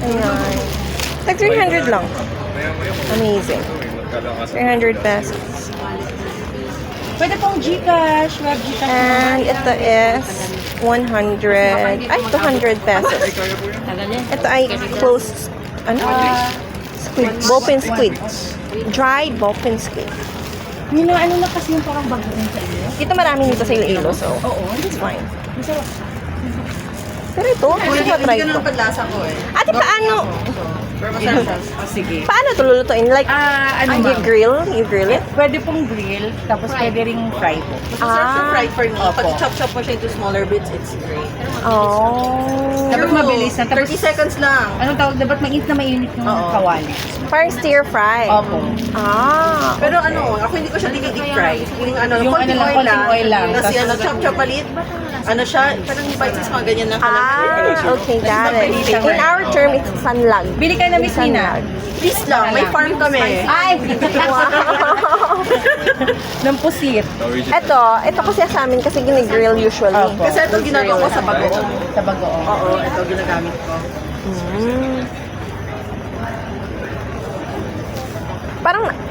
Ayan. Like 300 lang. Amazing. 300 pesos. Pwede pong Gcash, web Gcash. And ito is 100. Ay, 200 pesos. Ito ay closed, ano? Squid. Ballpen squid. Dried ballpen squid. Ano na kasi yung parang bagoong sa iyo? Ito marami nito sa Iloilo, so it's fine. Pero ito, gusto ko try ito. Padlasa ko eh. Ate, paano? Pero masarap siya. Sige. Paano ito lulutuin? Like, Ano you ma'am? grill? You grill it? Pwede pong grill, tapos pwede ring fry po. Masarap siya fried for me. Opo. Pag chop-chop mo siya into smaller bits, it's great. Oh. Dapat mabilis na. Tapos, 30 seconds lang. anong tawag? Dapat mainit na mainit yung Oo. kawali. Parang stir fry. Opo. Ah. Pero ako hindi ko siya dinigit fry. Yung Konting oil lang. Kasi chop-chop palit. Ano siya, parang spices mga ganyan na Okay, got it. In our term, it's sanlag. Bili kayo na Miss Nina. Please lang, may farm kami. Ay! Wow. Ng pusit. ito kasi sa amin kasi gini-grill usually. Opo. Kasi ito ginagawa ko sa bagoong. Sa bagoong. Oo, ito ginagamit ko.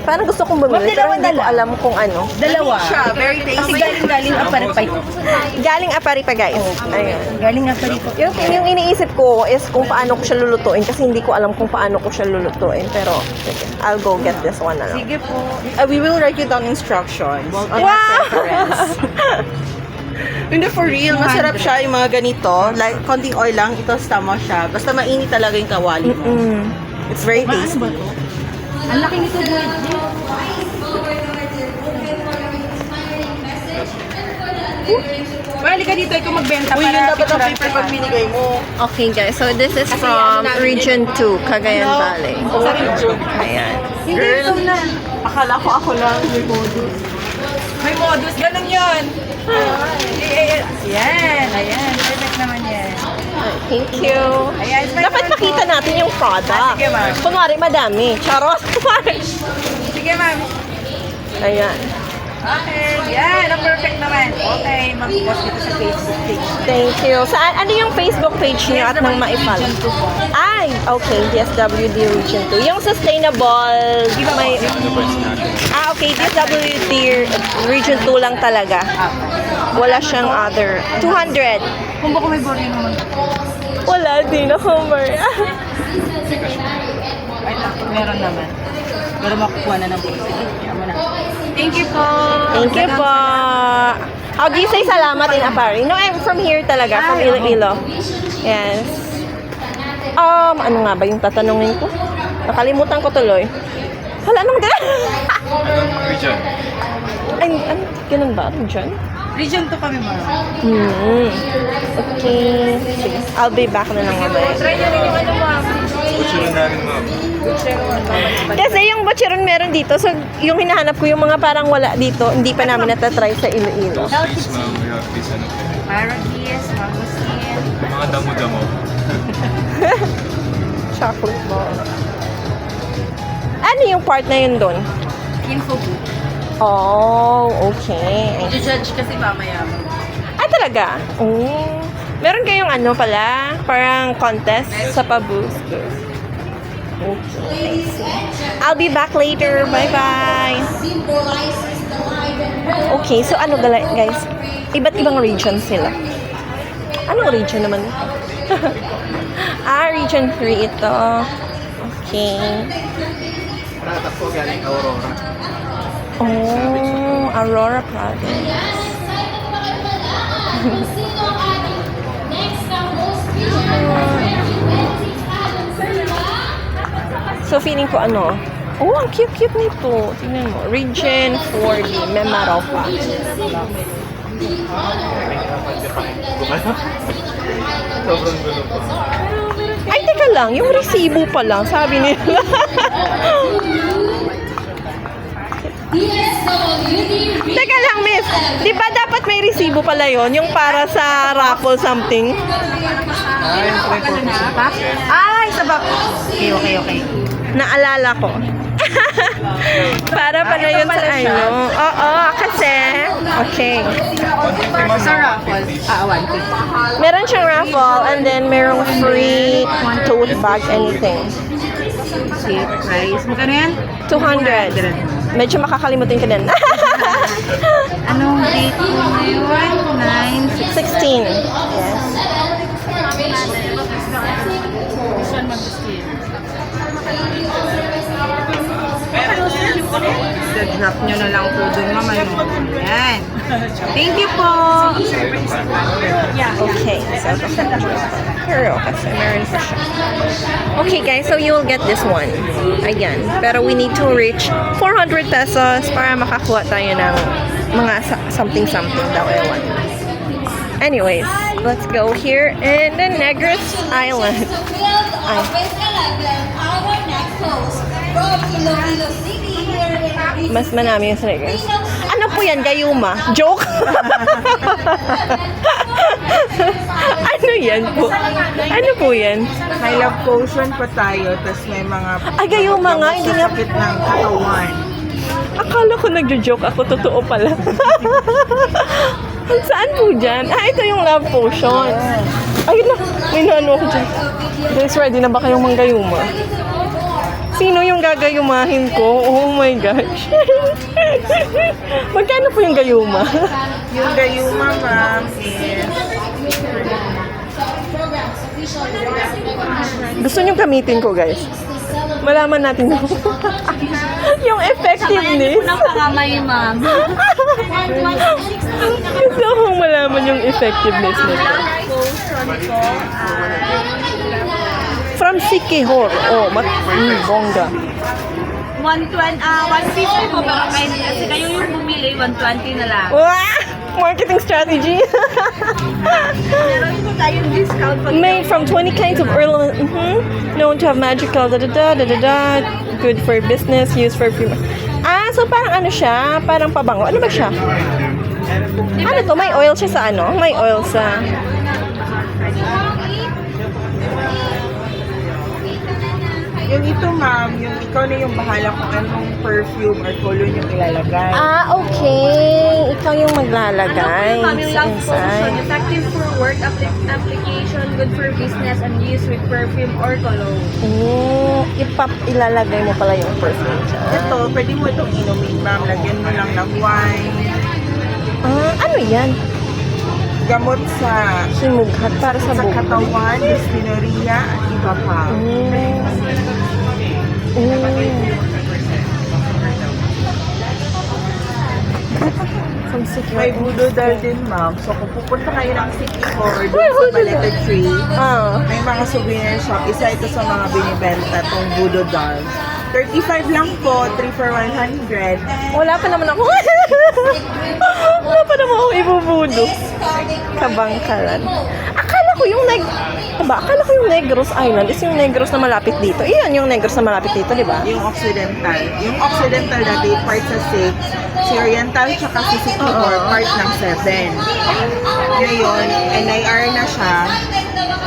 Parang gusto kong bumili, pero hindi ko alam kung ano. Dalawa. Siya, very Kasi tasty. galing aparipay. Galing apari pa, guys. Ayun. Galing aparipay. Yung iniisip ko is kung paano ko siya lulutuin kasi hindi ko alam kung paano ko siya lulutuin. Pero, sige, I'll go get this one na lang. Sige po. We will write you down instructions on our Wow! preference. Hindi, for real, masarap siya yung mga ganito. Like, konting oil lang, ito tama siya. Basta mainit talaga yung kawali mo. It's very tasty. Ang laki nito, boy. Well, ka dito, ikaw magbenta Uy, yun para dapat ang picturean paper kita. pag binigay mo. Okay, guys. So, this is from Region 2, Cagayan Valley. Ayan. Hindi, ito na. Akala ko ako lang. May modus, ganun yun. Ayan, ayan. Perfect naman yan. Thank you. Ayan, smile Dapat naman makita po. natin yung product. Sige, ma'am. Kunwari, madami. Charot. Sige, ma'am. Ayan. Okay, yan. Ang perfect naman. Okay, mag-post dito sa Facebook page. Thank you. Saan, ano yung Facebook page niyo at nang ma-follow? Region 2 po. Ay, okay. DSWD Region 2. Yung sustainable, may... okay. DSWD Region 2 lang talaga. Wala siyang other. 200. Kung baka may boring naman. Wala din ako, Mar. Ay, meron naman. Pero makukuha na ng boring. Sige, mo na. Thank you po. Thank you po. I'll give say salamat in Apari. No, I'm from here talaga, from Iloilo. Yes. Ano nga ba yung tatanungin ko? Nakalimutan ko tuloy. Hala, anong ganun? Region. Ay, ganun ba? Region? Region 2 kami, ma'am. Okay. Sige. I'll be back na lang mamaya. Try nyo rin yung ano, ma'am. Kutsuro namin, ma'am. Kasi yung bachiron meron dito. So, yung hinahanap ko yung mga parang wala dito. Hindi pa namin natatry sa Iloilo. Fish, ma'am. We have fish, ano. Maragis, mangosteen. Mga damo-damo. Chocolate ball. Ano yung part na yun doon? Info book. Oh, okay. I-judge kasi mamaya. Ah, talaga? Oh. Meron kayong ano pala? Parang contest sa Paboost. Okay. I'll be back later. Bye-bye. Okay, so ano guys? Iba't ibang region sila. Anong region naman ito? Region 3 ito. Okay. Product po galing Aurora. Oh, Aurora Province. So, feeling ko ano? Oh, ang cute-cute nito. Tingnan mo. Region 4B, Memaropa. Sobrang gulo po. Ay, teka lang. Yung resibo pa lang, sabi nila. Teka lang, miss. Di ba dapat may resibo pala yon yung para sa raffle something? Ay, sabak. Okay. Naalala ko. Para pala yun sa ano. Oo, kasi. Okay. Sa raffle. 150. Meron siyang raffle and then merong free toast tote bag, anything. See, price. Magkano yan? 200. Medyo makakalimutin ka din. Anong date po ngayon? 9, 16. Yes. drop nyo na lang po dun, mama. Yan. Thank you po. Okay, so pero kasi meron pa siya. Okay guys, so you'll get this one. Ayan. Pero we need to reach 400 pesos para makakuha tayo ng mga something daw ewan. Anyways, let's go here in the Negros Island. Mas manami yung Negros. Ano po yan, gayuma? Joke? Ano yan po? Ano po yan? May love potion pa tayo, tapos may mga Ay, gayuma nga, hindi nga. sakit ng katawan. Akala ko nagjo-joke ako, totoo pala. Saan po dyan? Ah, ito yung love potion. Ayun na, may naano ako dyan. Guys, ready na ba kayong manggayuma? Sino yung gagayumahin ko? Oh my gosh. Magkano po yung gayuma? Yung gayuma, ma'am, is Gusto nyo gamitin ko, guys? Malaman natin yung effectiveness. Unang pangamay, ma'am. Gusto kong malaman yung effectiveness nito. From Sikihor. Oh, bongga. 150 po, pero kasi kayo yung bumili, 120 na lang. Wah! Marketing strategy. Meron po tayong discount pag Made from 20 kinds of oil, known to have magical good for business, used for free. Ah, so parang ano siya? Parang pabango. Ano ba siya? Ano to? May oil siya sa ano? May oil sa... yung ito, ma'am, yung ikaw na yung bahala kung anong perfume or color yung ilalagay. Ah, okay. Ikaw yung maglalagay Ma'am, yung sa love potion, inside. effective for work application, good for business, and used with perfume or cologne. Oh, ilalagay mo pala yung perfume dyan. Ito, pwede mo itong inumin, ma'am. Lagyan mo lang ng wine. Ah, ano yan? Gamot sa Himughat para sa buhok. katawan, dysmenorrhea, at iba pa. From Sikihor. May budodal din, ma'am. So, kung pupunta kayo ng Sikihor or doon sa Balete Tree, Ah. may mga souvenir shop. Isa ito sa mga binibenta, itong budodal. 35 lang po, 3 for 100. Wala pa naman ako. Wala pa naman ako ibubudo. Kabangkalan. Akala ko yung Negros Island is yung Negros na malapit dito. Iyan yung Negros na malapit dito, di ba? Yung Occidental. Yung Occidental dati, part sa 6. Si Oriental, tsaka si Sikihor, part ng 7. Ngayon, NIR na siya.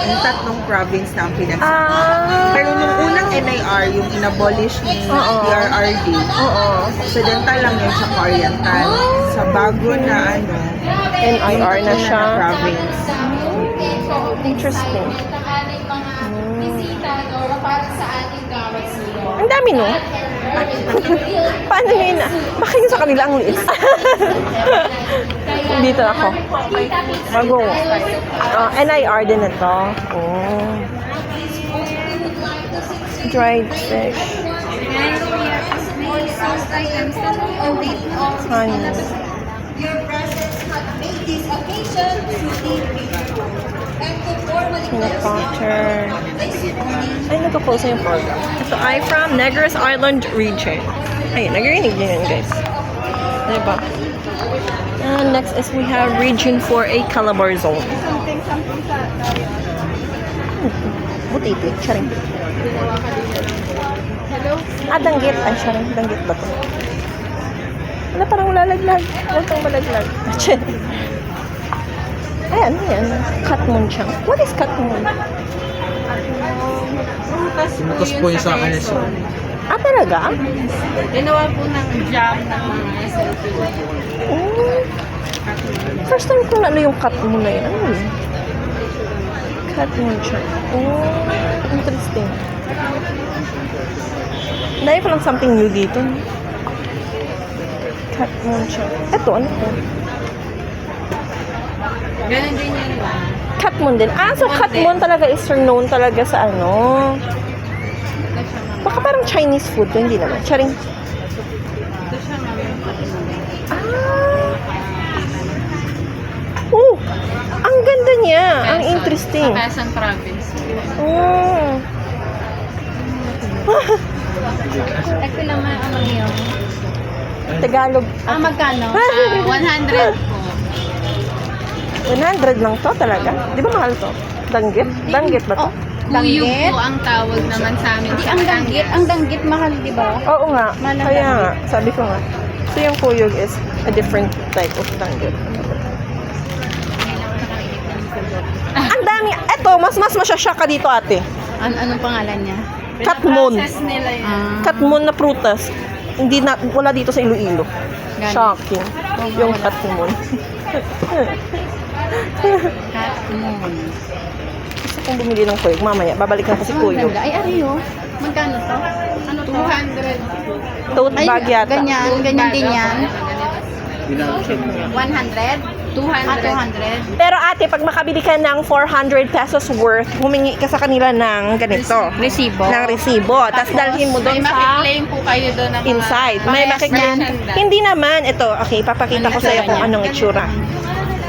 Yung tatlong province na ang pinagsama. Ah. Pero nung unang NIR, yung inabolish ni PRRD, Occidental lang yun siya Oriental. Sa bago na NIR na yung siya. province. Interesting. Ang dami, no? Paano yun? Baka yun sa kanila ang liit. Dito ako. Bago. NIR din ito. Oh. Dried fish. Honey. Peanut butter. Ay, nagpo-close na yung program. Ito ay from Negros Island region. Ayun, nagrinig din yun, guys. Diba? And next is we have region 4A Calabar zone. Butiti, charing. Ah, danggit. Ay, charing, danggit ba to? Wala, parang lalaglag. Huwag kang malaglag. Ayan, ayan. Katmunchang. What is katmun? Sinutos po yung sa akin eh. Ah, talaga? Ginawa po ng jam ng mga SLP. Oh. First time ko na ano yung katmun na yun. Ano yun? Katmunchang. Oh, interesting. Dahil ko lang something new dito. Cat moon siya. Ito, ano to? Ganun din yan. Cat moon din. Ah, so cat moon talaga is known talaga sa ano. Baka parang Chinese food to, hindi naman. Charing. Ito siya namin. Ah! Oh! Ang ganda niya. Ang interesting. Quezon Province. Oh. Ito naman ang yun. Tagalog. Magkano? 100 po. 100 lang to talaga. Di ba mahal to? Danggit? Danggit ba to? Kuyog po ang tawag naman sa amin. Ang danggit mahal, di ba? Oo nga. Kaya nga. Sabi ko nga. So yung kuyog is a different type of danggit. Ang dami. Eto, mas masyashock ka dito ate. Anong pangalan niya? Katmon. Process nila yan. Katmon na prutas. Hindi na, wala dito sa Iloilo. Galing. Shocking. Yung katmon. Katmon. Gusto kong bumili ng kuyog. Mamaya, babalik na kasi kuyog. Ay, ariyo. Magkano to? Ano to? 200. Tote bag yata. Ganyan din yan. 100? 200. 200. Pero ate, pag makabili ka ng 400 pesos worth, humingi ka sa kanila ng ganito. Resibo. Ng resibo. Tapos dalhin mo May doon sa makiklaim po kayo doon ng mga inside. May makiklaim. Hindi naman. Ito, okay, papakita ko sa iyo kung anong itsura.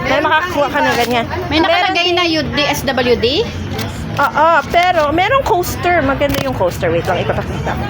May makakuha ka ng ganyan. May nakalagay na DSWD? Oo, pero merong coaster. Maganda yung coaster. Wait lang, ipapakita ko.